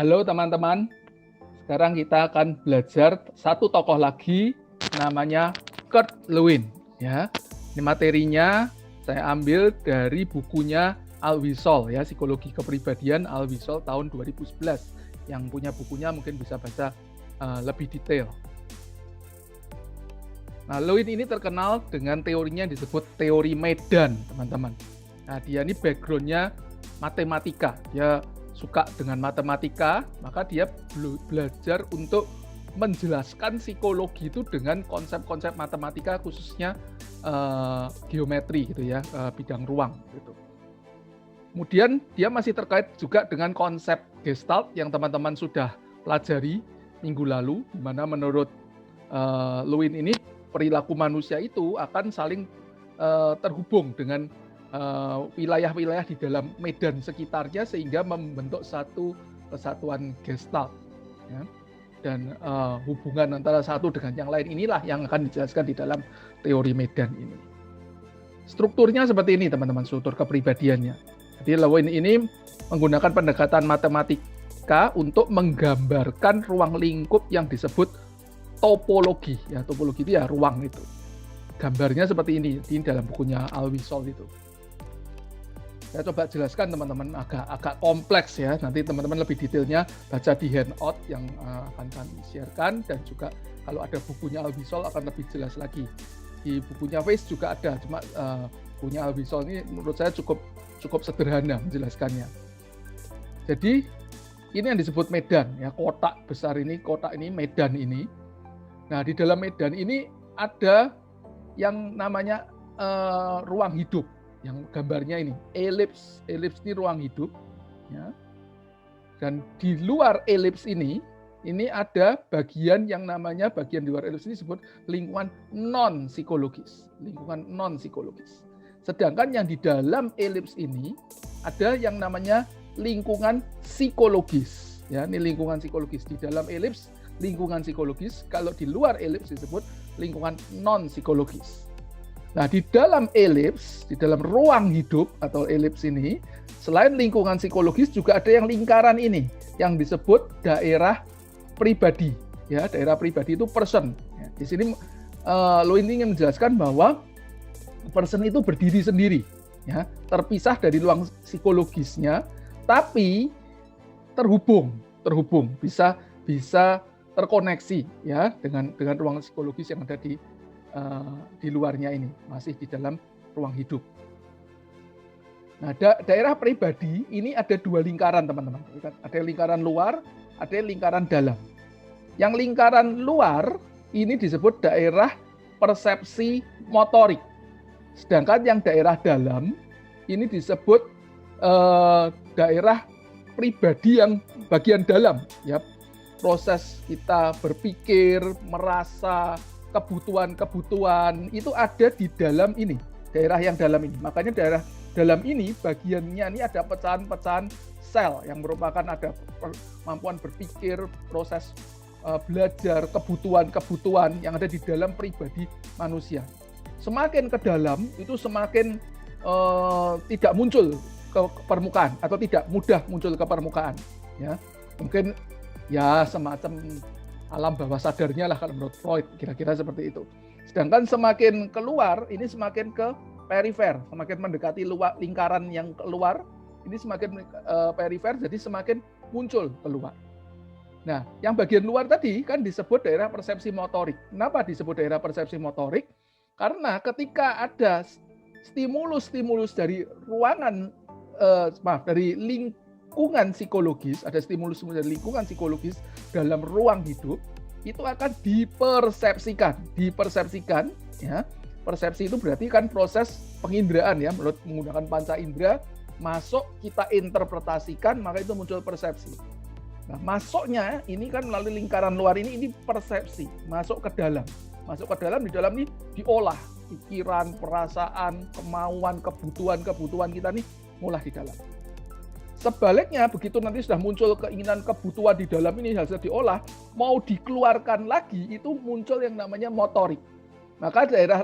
Halo teman-teman, sekarang kita akan belajar satu tokoh lagi, namanya Kurt Lewin. Ya, ini materinya saya ambil dari bukunya Alwisol, ya, Psikologi Kepribadian Alwisol tahun 2011. Yang punya bukunya mungkin bisa baca lebih detail. Nah, Lewin ini terkenal dengan teorinya yang disebut teori medan, teman-teman. Nah, dia ini background-nya matematika. Dia suka dengan matematika, maka dia belajar untuk menjelaskan psikologi itu dengan konsep-konsep matematika, khususnya geometri gitu ya, bidang ruang gitu. Kemudian dia masih terkait juga dengan konsep Gestalt yang teman-teman sudah pelajari minggu lalu, di mana menurut Lewin ini perilaku manusia itu akan saling terhubung dengan wilayah-wilayah di dalam medan sekitarnya sehingga membentuk satu kesatuan Gestalt. Ya. Dan hubungan antara satu dengan yang lain inilah yang akan dijelaskan di dalam teori medan ini. Strukturnya seperti ini, teman-teman, struktur kepribadiannya. Jadi Lewin ini menggunakan pendekatan matematika untuk menggambarkan ruang lingkup yang disebut topologi. Ya, topologi itu ya ruang itu. Gambarnya seperti ini dalam bukunya Alwisol itu. Saya coba jelaskan teman-teman, agak kompleks ya. Nanti teman-teman lebih detailnya baca di handout yang akan kami sharekan, dan juga kalau ada bukunya Alwisol akan lebih jelas lagi. Di bukunya Weiss juga ada, cuma bukunya Alwisol ini menurut saya cukup sederhana menjelaskannya. Jadi ini yang disebut medan ya, kotak besar ini, kotak ini medan ini. Nah, di dalam medan ini ada yang namanya ruang hidup. Yang gambarnya ini elips ini ruang hidup, ya. Dan di luar elips ini ada bagian yang namanya, bagian di luar elips ini disebut lingkungan non psikologis, Sedangkan yang di dalam elips ini ada yang namanya lingkungan psikologis, ya. Ini lingkungan psikologis di dalam elips, lingkungan psikologis. Kalau di luar elips disebut lingkungan non psikologis. Nah, di dalam elips, di dalam ruang hidup atau elips ini, selain lingkungan psikologis juga ada yang lingkaran ini, yang disebut daerah pribadi. Ya, daerah pribadi itu person. Ya, di sini Lewin ingin menjelaskan bahwa person itu berdiri sendiri, ya, terpisah dari ruang psikologisnya, tapi terhubung, bisa terkoneksi ya dengan ruang psikologis yang ada di luarnya ini, masih di dalam ruang hidup. Nah, daerah pribadi ini ada dua lingkaran, teman-teman. Ada lingkaran luar, ada lingkaran dalam. Yang lingkaran luar ini disebut daerah persepsi motorik. Sedangkan yang daerah dalam ini disebut daerah pribadi yang bagian dalam, ya. Proses kita berpikir, merasa, kebutuhan itu ada di dalam ini, daerah yang dalam ini. Makanya daerah dalam ini bagiannya ini ada pecahan-pecahan sel yang merupakan ada kemampuan berpikir, proses belajar, kebutuhan yang ada di dalam pribadi manusia. Semakin ke dalam itu semakin tidak muncul ke permukaan atau tidak mudah muncul ke permukaan, ya. Mungkin ya semacam alam bawah sadarnya lah kalau menurut Freud, kira-kira seperti itu. Sedangkan semakin keluar, ini semakin ke perifer, semakin mendekati lingkaran yang keluar, ini semakin perifer, jadi semakin muncul keluar. Nah, yang bagian luar tadi kan disebut daerah persepsi motorik. Kenapa disebut daerah persepsi motorik? Karena ketika ada stimulus-stimulus dari dari lingkungan psikologis, ada stimulus dari lingkungan psikologis dalam ruang hidup, itu akan dipersepsikan, ya. Persepsi itu berarti kan proses penginderaan, ya, menggunakan panca indera, masuk kita interpretasikan, maka itu muncul persepsi. Nah, masuknya ini kan melalui lingkaran luar ini persepsi, masuk ke dalam, di dalam ini diolah, pikiran, perasaan, kemauan, kebutuhan kita nih mulai di dalam. Sebaliknya, begitu nanti sudah muncul keinginan, kebutuhan di dalam ini hasil diolah, mau dikeluarkan lagi, itu muncul yang namanya motorik. Maka daerah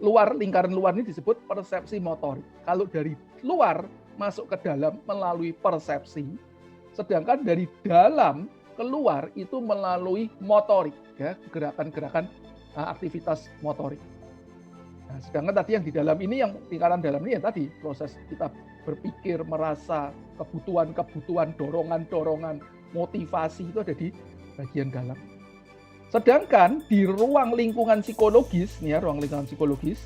luar, lingkaran luar ini disebut persepsi motorik. Kalau dari luar masuk ke dalam melalui persepsi, Sedangkan dari dalam keluar itu melalui motorik, ya, gerakan-gerakan aktivitas motorik. Nah, sedangkan tadi yang di dalam ini, yang lingkaran dalam ini ya tadi proses kita berpikir, merasa, kebutuhan-kebutuhan, dorongan-dorongan, motivasi itu ada di bagian dalam. Sedangkan di ruang lingkungan psikologis, nih ya, ruang lingkungan psikologis,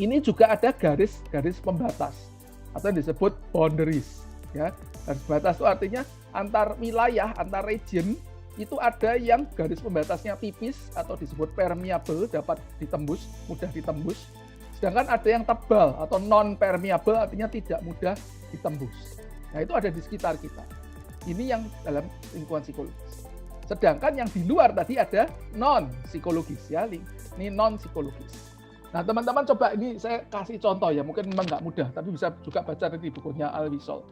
ini juga ada garis pembatas atau yang disebut boundaries, ya. Garis pembatas itu artinya antar wilayah, antar region itu ada yang garis pembatasnya tipis atau disebut permeable, dapat ditembus, mudah ditembus. Sedangkan ada yang tebal atau non permeable, artinya tidak mudah ditembus. Nah, itu ada di sekitar kita. Ini yang dalam lingkungan psikologis. Sedangkan yang di luar tadi ada non psikologis, ya. Ini non psikologis. Nah, teman-teman coba ini saya kasih contoh ya, mungkin memang nggak mudah, tapi bisa juga baca di bukunya Al Wisol.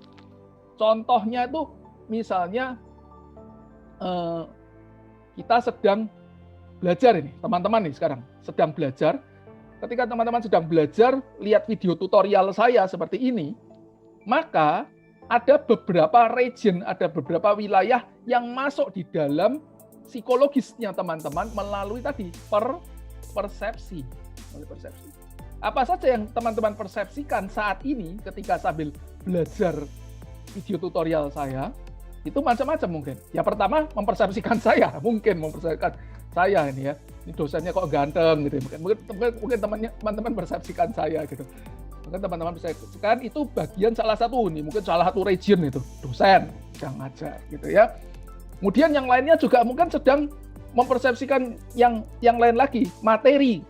Contohnya itu misalnya kita sedang belajar ini, teman-teman nih sekarang sedang belajar. Ketika teman-teman sedang belajar, lihat video tutorial saya seperti ini, maka ada beberapa region, ada beberapa wilayah yang masuk di dalam psikologisnya teman-teman melalui tadi persepsi. Apa saja yang teman-teman persepsikan saat ini ketika sambil belajar video tutorial saya, itu macam-macam mungkin. Ya pertama mempersepsikan saya, mungkin mempersepsikan saya ini ya, ini dosennya kok ganteng gitu. Mungkin teman-teman persepsikan saya gitu. Mungkin teman-teman persepsikan itu bagian salah satu nih, mungkin salah satu region itu, dosen yang ngajar gitu ya. Kemudian yang lainnya juga mungkin sedang mempersepsikan yang lain lagi, materi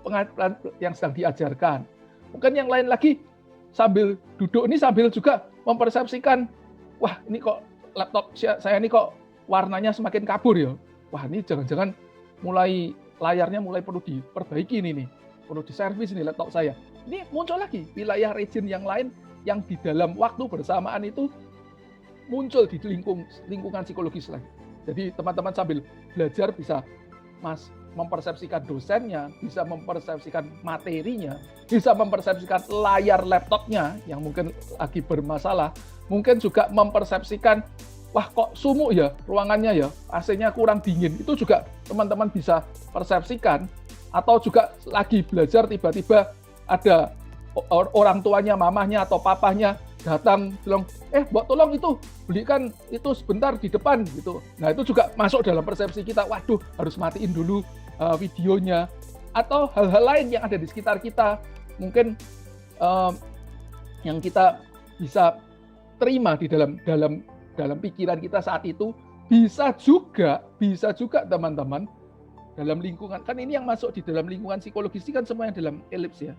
yang sedang diajarkan. Mungkin yang lain lagi sambil duduk ini sambil juga mempersepsikan, wah ini kok laptop saya ini kok warnanya semakin kabur ya. Wah ini jangan-jangan layarnya mulai perlu diperbaiki ini nih, perlu diservis ini laptop saya. Ini muncul lagi wilayah region yang lain yang di dalam waktu bersamaan itu muncul di lingkungan psikologis lagi. Jadi teman-teman sambil belajar bisa mempersepsikan dosennya, bisa mempersepsikan materinya, bisa mempersepsikan layar laptopnya yang mungkin lagi bermasalah, mungkin juga mempersepsikan, wah kok sumuk ya ruangannya ya, AC-nya kurang dingin, itu juga teman-teman bisa persepsikan. Atau juga lagi belajar tiba-tiba ada orang tuanya, mamahnya atau papahnya datang bilang, Mbak tolong itu belikan itu sebentar di depan gitu. Nah itu juga masuk dalam persepsi kita, waduh harus matiin dulu videonya. Atau hal-hal lain yang ada di sekitar kita, mungkin yang kita bisa terima di dalam pikiran kita saat itu, bisa juga teman-teman dalam lingkungan, kan ini yang masuk di dalam lingkungan psikologis ini kan semua yang dalam elips ya,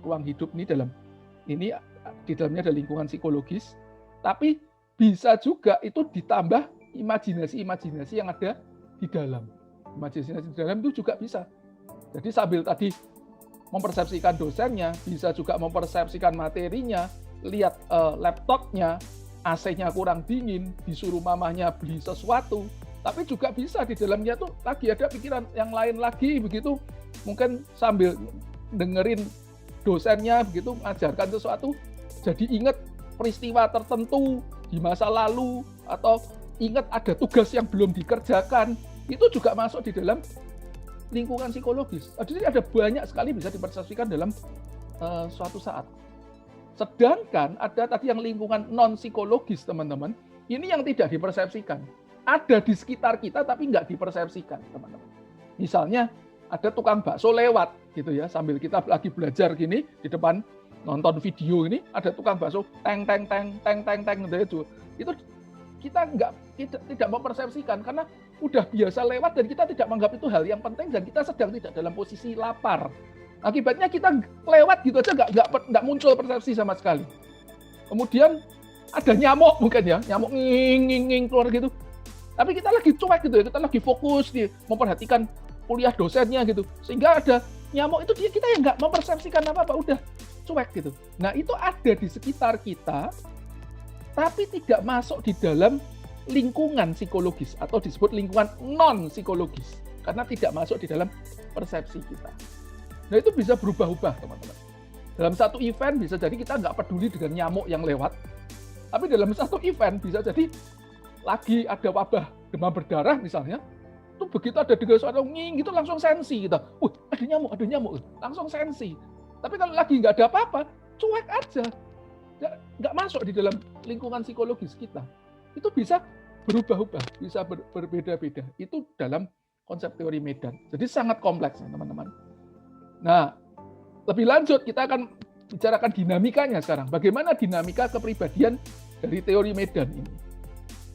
ruang hidup ini di dalamnya ada lingkungan psikologis, tapi bisa juga itu ditambah imajinasi yang ada di dalam. Imajinasi di dalam itu juga bisa. Jadi sambil tadi mempersepsikan dosennya, bisa juga mempersepsikan materinya, lihat laptopnya, AC-nya kurang dingin, disuruh mamahnya beli sesuatu, tapi juga bisa di dalamnya tuh lagi ada pikiran yang lain lagi begitu, mungkin sambil dengerin dosennya begitu mengajarkan sesuatu, jadi ingat peristiwa tertentu di masa lalu atau ingat ada tugas yang belum dikerjakan, itu juga masuk di dalam lingkungan psikologis. Jadi ada banyak sekali bisa dipersepsikan dalam suatu saat. Sedangkan ada tadi yang lingkungan non psikologis teman-teman, ini yang tidak dipersepsikan. Ada di sekitar kita tapi nggak dipersepsikan teman-teman. Misalnya ada tukang bakso lewat gitu ya, sambil kita lagi belajar gini di depan nonton video ini ada tukang bakso teng gitu. Itu kita tidak mempersepsikan karena udah biasa lewat dan kita tidak menganggap itu hal yang penting dan kita sedang tidak dalam posisi lapar. Akibatnya kita lewat gitu aja nggak muncul persepsi sama sekali. Kemudian ada nyamuk mungkin ya, nyamuk nging keluar gitu. Tapi kita lagi cuek gitu ya, kita lagi fokus di memperhatikan kuliah dosennya gitu. Sehingga ada nyamuk itu kita yang nggak mempersepsikan apa-apa, udah cuek gitu. Nah itu ada di sekitar kita, tapi tidak masuk di dalam lingkungan psikologis atau disebut lingkungan non psikologis karena tidak masuk di dalam persepsi kita. Nah itu bisa berubah-ubah teman-teman. Dalam satu event bisa jadi kita nggak peduli dengan nyamuk yang lewat, Tapi dalam satu event bisa jadi lagi ada wabah demam berdarah misalnya, itu begitu ada dengar suara nging gitu langsung sensi gitu. Ada nyamuk, langsung sensi. Tapi kalau lagi nggak ada apa-apa, cuek aja. Nggak masuk di dalam lingkungan psikologis kita. Itu bisa berubah-ubah, bisa berbeda-beda. Itu dalam konsep teori medan. Jadi sangat kompleks ya teman-teman. Nah, lebih lanjut kita akan bicarakan dinamikanya sekarang. Bagaimana dinamika kepribadian dari teori medan ini?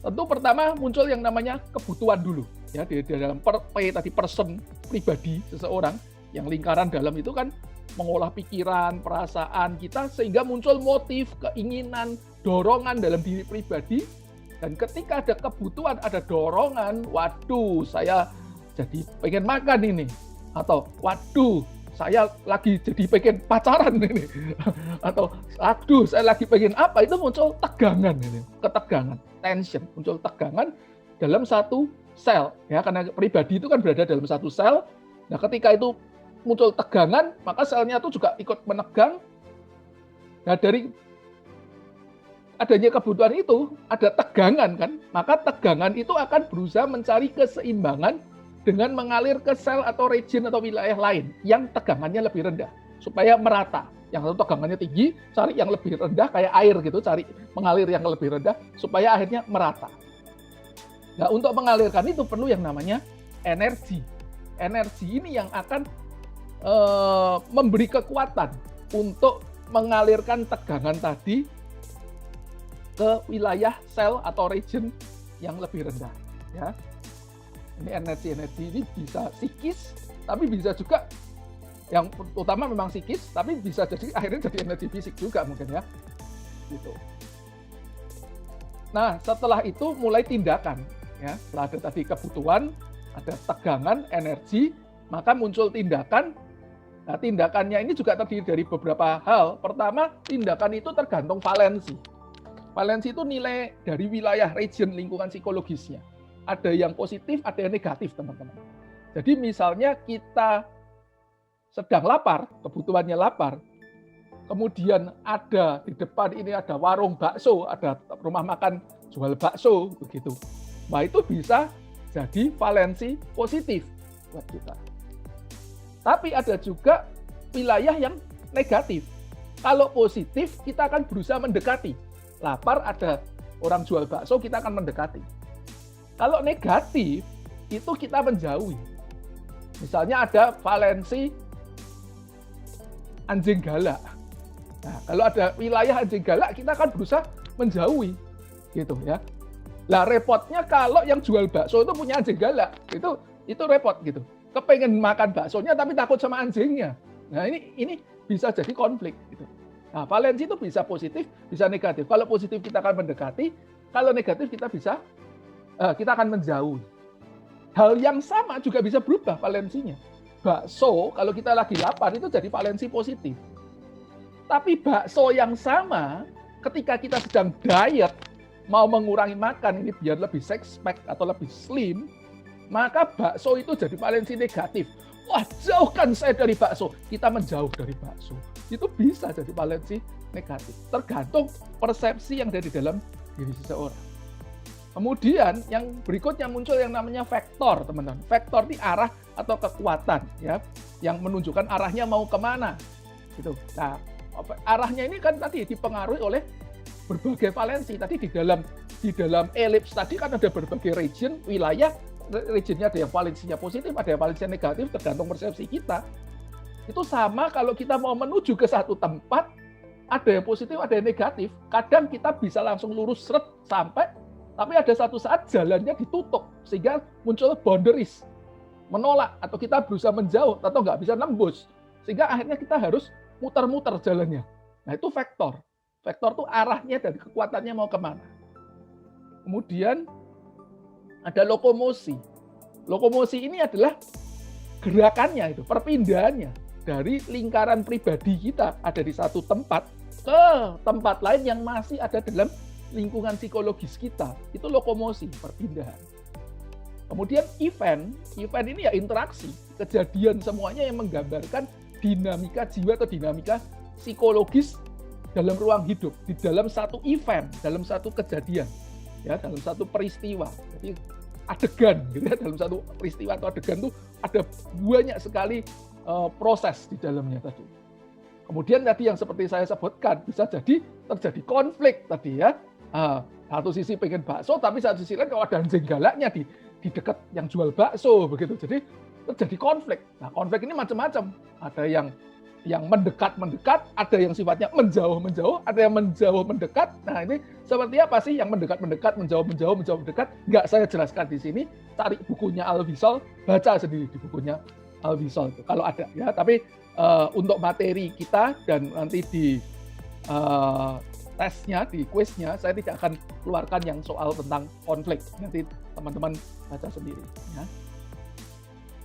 Tentu pertama muncul yang namanya kebutuhan dulu. Ya, di dalam person, pribadi seseorang, yang lingkaran dalam itu kan mengolah pikiran, perasaan kita, sehingga muncul motif, keinginan, dorongan dalam diri pribadi. Dan ketika ada kebutuhan, ada dorongan, waduh saya jadi pengen makan ini. Atau waduh saya lagi jadi pengen pacaran ini. Atau aduh saya lagi pengen apa, itu muncul tegangan ini, ketegangan, tension, muncul tegangan dalam satu sel. Ya, karena pribadi itu kan berada dalam satu sel. Nah, ketika itu muncul tegangan, maka selnya itu juga ikut menegang. Nah, dari adanya kebutuhan itu, ada tegangan kan, maka tegangan itu akan berusaha mencari keseimbangan dengan mengalir ke sel atau region atau wilayah lain yang tegangannya lebih rendah, supaya merata. Yang satu tegangannya tinggi, cari yang lebih rendah, kayak air gitu, cari mengalir yang lebih rendah, supaya akhirnya merata. Nah, untuk mengalirkan itu perlu yang namanya energi. Energi ini yang akan memberi kekuatan untuk mengalirkan tegangan tadi ke wilayah sel atau region yang lebih rendah. Ya. Ini energi ini bisa psikis, tapi bisa juga yang utama memang psikis, tapi bisa jadi akhirnya jadi energi fisik juga mungkin ya. Gitu. Nah, setelah itu mulai tindakan. Ya, setelah ada tadi kebutuhan, ada tegangan, energi, maka muncul tindakan. Nah, tindakannya ini juga terdiri dari beberapa hal. Pertama, tindakan itu tergantung valensi. Valensi itu nilai dari wilayah region lingkungan psikologisnya. Ada yang positif, ada yang negatif, teman-teman. Jadi misalnya kita sedang lapar, kebutuhannya lapar, kemudian ada di depan ini ada warung bakso, ada rumah makan jual bakso, begitu. Nah, itu bisa jadi valensi positif buat kita. Tapi ada juga wilayah yang negatif. Kalau positif, kita akan berusaha mendekati. Lapar, ada orang jual bakso, kita akan mendekati. Kalau negatif, itu kita menjauhi. Misalnya ada valensi anjing galak. Nah, kalau ada wilayah anjing galak, kita akan berusaha menjauhi. Gitu ya. Lah repotnya kalau yang jual bakso itu punya anjing galak, itu repot gitu. Kepengen makan baksonya tapi takut sama anjingnya. Nah, ini bisa jadi konflik gitu. Nah, valensi itu bisa positif, bisa negatif. Kalau positif kita akan mendekati, kalau negatif kita akan menjauhi. Hal yang sama juga bisa berubah valensinya. Bakso kalau kita lagi lapar itu jadi valensi positif. Tapi bakso yang sama ketika kita sedang diet, mau mengurangi makan ini biar lebih six pack atau lebih slim, maka bakso itu jadi valensi negatif. Wah, jauhkan saya dari bakso. Kita menjauh dari bakso. Itu bisa jadi valensi negatif. Tergantung persepsi yang ada di dalam diri seseorang. Kemudian yang berikutnya muncul yang namanya vektor, teman-teman. Vektor ini arah atau kekuatan, ya, yang menunjukkan arahnya mau kemana. Gitu. Nah, arahnya ini kan tadi dipengaruhi oleh berbagai valensi. Tadi di dalam elips tadi kan ada berbagai region, wilayah. Regionnya ada yang valensinya positif, ada yang valensinya negatif, tergantung persepsi kita. Itu sama kalau kita mau menuju ke satu tempat, ada yang positif, ada yang negatif. Kadang kita bisa langsung lurus seret sampai, tapi ada satu saat jalannya ditutup, sehingga muncul boundaries, menolak, atau kita berusaha menjauh, atau nggak bisa nembus. Sehingga akhirnya kita harus muter-muter jalannya. Nah, itu vektor. Vektor itu arahnya dan kekuatannya mau kemana. Kemudian ada lokomosi. Lokomosi ini adalah gerakannya itu, perpindahannya dari lingkaran pribadi kita ada di satu tempat ke tempat lain yang masih ada dalam lingkungan psikologis kita. Itu lokomosi, perpindahan. Kemudian event ini ya interaksi, kejadian semuanya yang menggambarkan dinamika jiwa atau dinamika psikologis dalam ruang hidup, di dalam satu event, dalam satu kejadian, ya, dalam satu peristiwa. Jadi adegan, gitu ya, dalam satu peristiwa atau adegan itu ada banyak sekali proses di dalamnya tadi. Kemudian tadi yang seperti saya sebutkan, bisa jadi terjadi konflik tadi ya. Satu sisi pengen bakso, tapi satu sisi lain kalau ada anjing galaknya di dekat yang jual bakso begitu. Jadi terjadi konflik. Nah, konflik ini macam-macam. Ada yang mendekat-mendekat, ada yang sifatnya menjauh-menjauh, ada yang menjauh-mendekat. Nah, ini seperti apa sih yang mendekat-mendekat, menjauh-menjauh, menjauh-mendekat? Nggak saya jelaskan di sini. Cari bukunya Al-Wisol, baca sendiri di bukunya Al-Wisol itu kalau ada ya. Tapi untuk materi kita dan nanti di tesnya, di kuisnya, saya tidak akan keluarkan yang soal tentang konflik. Nanti teman-teman baca sendiri. Ya.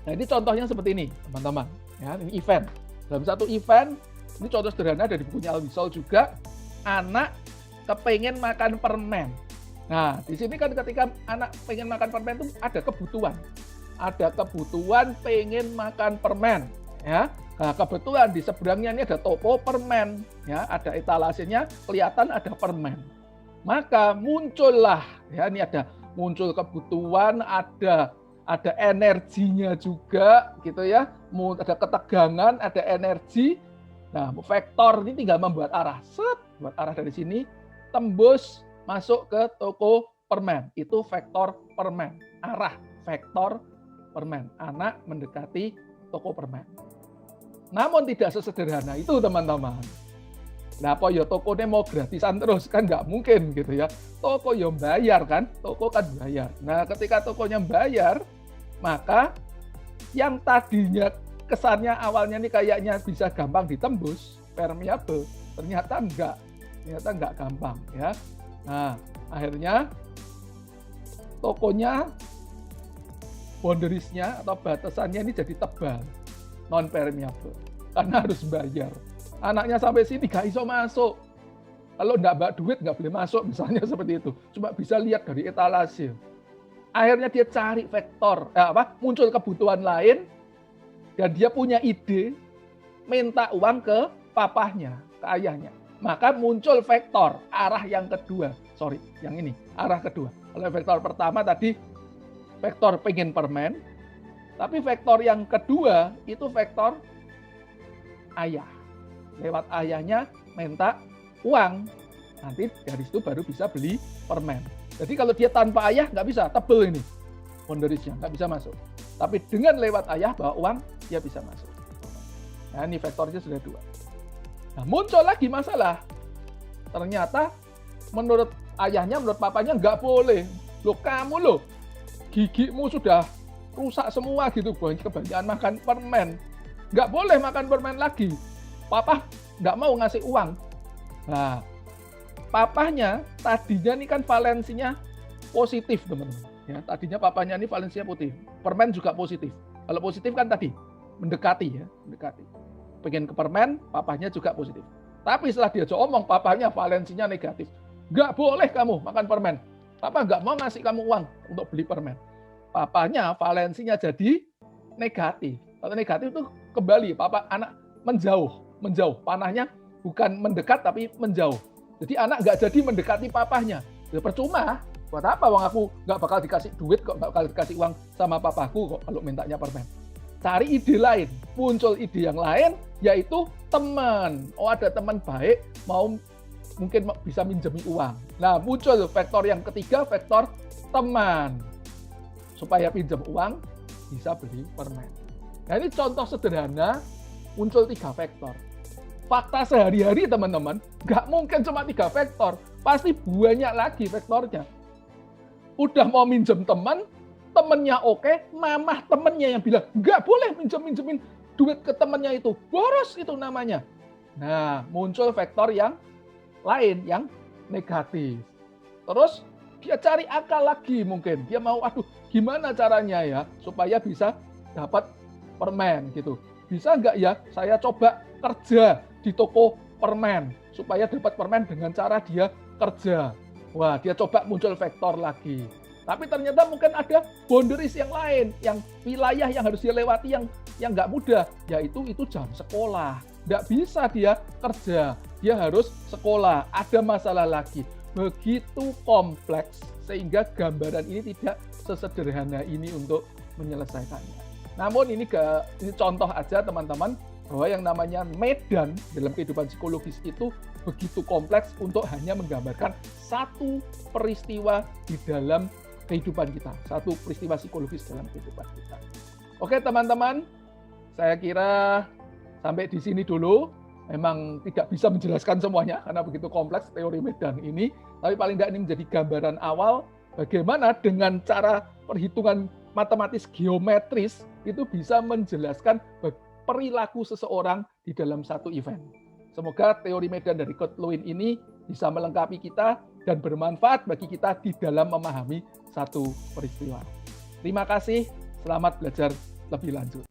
Nah, ini contohnya seperti ini, teman-teman. Ya, ini event. Dalam satu event, ini contoh sederhana dari bukunya Al-Wisol juga, anak kepengen makan permen. Nah, di sini kan ketika anak pengen makan permen itu ada kebutuhan. Ada kebutuhan pengen makan permen. Ya. Nah, kebetulan di seberangnya ini ada toko permen, ya, ada etalasenya, kelihatan ada permen. Maka muncullah, ya, ini muncul kebutuhan, ada energinya juga, gitu ya, ada ketegangan, ada energi. Nah, vektor ini tinggal membuat arah, buat arah dari sini, tembus masuk ke toko permen. Itu vektor permen, arah vektor permen. Anak mendekati toko permen. Namun tidak sesederhana itu, teman-teman. Nah, apa ya tokonya mau gratisan terus kan nggak mungkin gitu ya. Toko ya bayar kan, toko kan bayar. Nah, ketika tokonya bayar, maka yang tadinya kesannya awalnya nih kayaknya bisa gampang ditembus, permeable, ternyata enggak gampang ya. Nah, akhirnya tokonya boundariesnya atau batasannya ini jadi tebal, non permeable, karena harus bayar. Anaknya sampai sini gak iso masuk. Kalau enggak bawa duit nggak boleh masuk, misalnya seperti itu. Cuma bisa lihat dari etalase. Akhirnya dia cari vektor, muncul kebutuhan lain, dan dia punya ide, minta uang ke papahnya, ke ayahnya. Maka muncul vektor, arah yang kedua. Arah kedua. Kalau vektor pertama tadi, vektor pengen permen, tapi vektor yang kedua itu vektor ayah. Lewat ayahnya minta uang. Nanti dari situ baru bisa beli permen. Jadi kalau dia tanpa ayah nggak bisa, tebel ini boundariesnya, nggak bisa masuk. Tapi dengan lewat ayah bawa uang, dia bisa masuk. Nah, ini vektornya sudah dua. Nah, muncul lagi masalah. Ternyata menurut ayahnya, menurut papanya nggak boleh. Loh, kamu loh, gigimu sudah rusak semua gitu, kebanyakan makan permen. Nggak boleh makan permen lagi. Papa nggak mau ngasih uang. Nah, papahnya tadinya ini kan valensinya positif, teman-teman. Ya, tadinya papahnya ini valensinya positif. Permen juga positif. Kalau positif kan tadi mendekati. Pengen ke permen, papahnya juga positif. Tapi setelah dia omong, papahnya valensinya negatif. Nggak boleh kamu makan permen. Papa nggak mau ngasih kamu uang untuk beli permen. Papahnya valensinya jadi negatif. Kalau negatif itu kembali, anak menjauh. Panahnya bukan mendekat tapi menjauh. Jadi anak nggak jadi mendekati papahnya. Ya percuma. Buat apa uang aku nggak bakal dikasih duit kok, nggak bakal dikasih uang sama papaku kok kalau mintanya permen. Cari ide lain. Muncul ide yang lain, yaitu teman. Oh, ada teman baik mau mungkin bisa minjemi uang. Nah, muncul vektor yang ketiga, vektor teman. Supaya pinjam uang, bisa beli permen. Nah, ini contoh sederhana, muncul 3 vektor. Fakta sehari-hari, teman-teman, nggak mungkin cuma 3 vektor. Pasti banyak lagi vektornya. Udah mau minjem teman, temennya oke, mamah temennya yang bilang, nggak boleh minjemin duit ke temennya itu. Boros itu namanya. Nah, muncul vektor yang lain, yang negatif. Terus, dia cari akal lagi mungkin. Dia mau, gimana caranya ya, supaya bisa dapat permen gitu. Bisa nggak ya, saya coba kerja di toko permen, supaya dapat permen dengan cara dia kerja. Wah, dia coba muncul vektor lagi. Tapi ternyata mungkin ada boundaries yang lain, yang wilayah yang harus dilewati yang nggak mudah, yaitu itu jam sekolah. Nggak bisa dia kerja, dia harus sekolah, ada masalah lagi. Begitu kompleks, sehingga gambaran ini tidak sesederhana ini untuk menyelesaikannya. Namun ini contoh aja teman-teman, bahwa yang namanya medan dalam kehidupan psikologis itu begitu kompleks untuk hanya menggambarkan satu peristiwa di dalam kehidupan kita, satu peristiwa psikologis dalam kehidupan kita. Oke teman-teman, saya kira sampai di sini dulu. Memang tidak bisa menjelaskan semuanya karena begitu kompleks teori medan ini, tapi paling tidak ini menjadi gambaran awal bagaimana dengan cara perhitungan matematis geometris itu bisa menjelaskan perilaku seseorang di dalam satu event. Semoga teori medan dari Kurt Lewin ini bisa melengkapi kita dan bermanfaat bagi kita di dalam memahami satu peristiwa. Terima kasih, selamat belajar lebih lanjut.